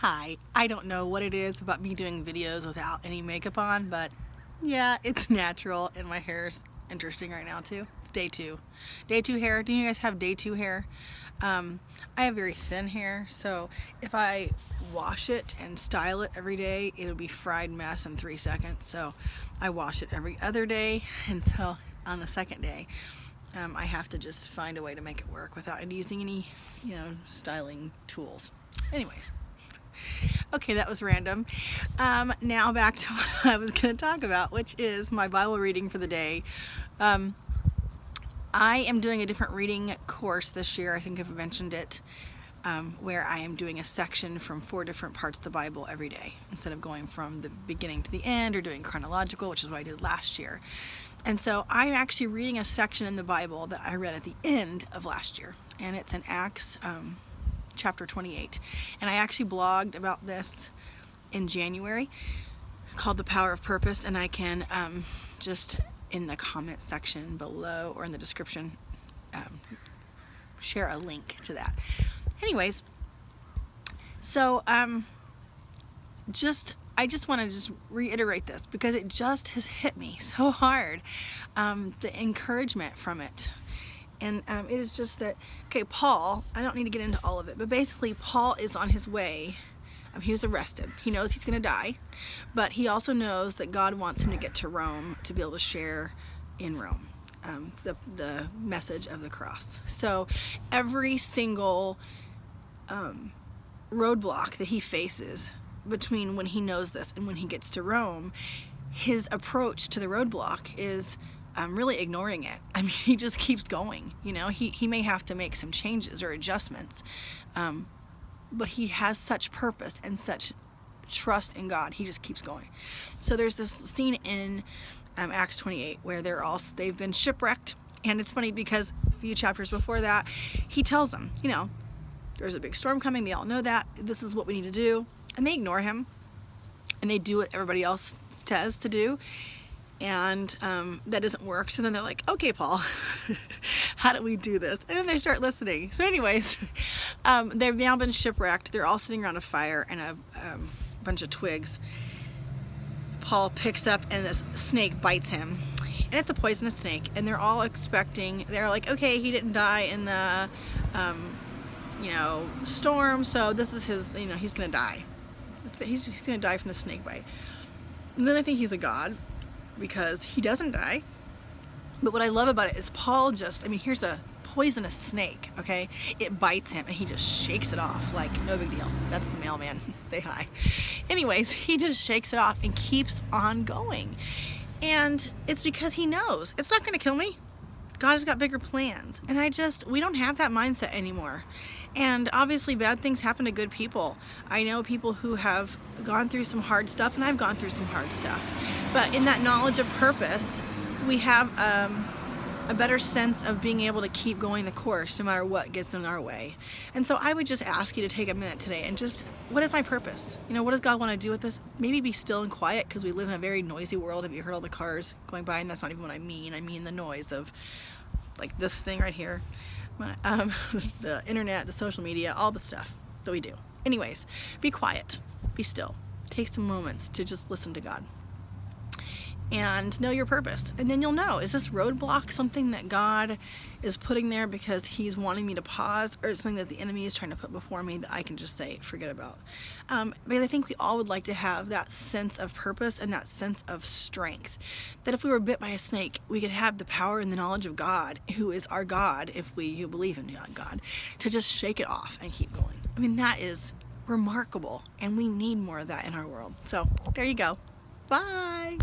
Hi, I don't know what it is about me doing videos without any makeup on, but yeah, it's natural and my hair's interesting right now too. It's day two. Day two hair. Do you guys have day two hair? I have very thin hair, so if I wash it and style it every day, it'll be fried mess in 3 seconds. So I wash it every other day, and so on the second day, I have to just find a way to make it work without using any, styling tools. Anyways. Okay, that was random. Now back to what I was going to talk about, which is my Bible reading for the day. I am doing a different reading course this year. I think I've mentioned it, where I am doing a section from 4 different parts of the Bible every day, instead of going from the beginning to the end or doing chronological, which is what I did last year. And so I'm actually reading a section in the Bible that I read at the end of last year, and it's in Acts chapter 28. And I actually blogged about this in January, called The Power of Purpose, and I can just in the comment section below or in the description share a link to that. Anyways, so I just want to just reiterate this because it just has hit me so hard, the encouragement from it. And it is just that, okay, Paul, I don't need to get into all of it, but basically Paul is on his way. He was arrested. He knows he's going to die, but he also knows that God wants him to get to Rome to be able to share in Rome the message of the cross. So every single roadblock that he faces between when he knows this and when he gets to Rome, his approach to the roadblock is really ignoring it. I mean, he just keeps going. He may have to make some changes or adjustments, but he has such purpose and such trust in God. He just keeps going. So there's this scene in Acts 28 where they've been shipwrecked, and it's funny because a few chapters before that, he tells them, there's a big storm coming. They all know that. This is what we need to do, and they ignore him, and they do what everybody else says to do. And that doesn't work. So then they're like, okay, Paul, how do we do this? And then they start listening. So anyways, they've now been shipwrecked. They're all sitting around a fire and a bunch of twigs. Paul picks up and this snake bites him. And it's a poisonous snake. And they're all they're like, okay, he didn't die in the, storm. So this is his, he's going to die. He's going to die from the snake bite. And then I think he's a god, because he doesn't die. But what I love about it is Paul here's a poisonous snake, okay? It bites him and he just shakes it off like no big deal. That's the mailman. Say hi. Anyways, he just shakes it off and keeps on going. And it's because he knows it's not going to kill me. God has got bigger plans. And we don't have that mindset anymore. And obviously bad things happen to good people. I know people who have gone through some hard stuff, and I've gone through some hard stuff. But in that knowledge of purpose, we have a better sense of being able to keep going the course no matter what gets in our way. And so I would just ask you to take a minute today and what is my purpose? What does God want to do with this? Maybe be still and quiet, because we live in a very noisy world. Have you heard all the cars going by? And that's not even what I mean. I mean the noise of like this thing right here. The internet, the social media, all the stuff that we do. Anyways, be quiet, be still. Take some moments to just listen to God and know your purpose. And then you'll know, is this roadblock something that God is putting there because he's wanting me to pause, or is it something that the enemy is trying to put before me that I can just say, forget about? But I think we all would like to have that sense of purpose and that sense of strength, that if we were bit by a snake, we could have the power and the knowledge of God, who is our God, if you believe in God, to just shake it off and keep going. I mean, that is remarkable, and we need more of that in our world. So there you go. Bye.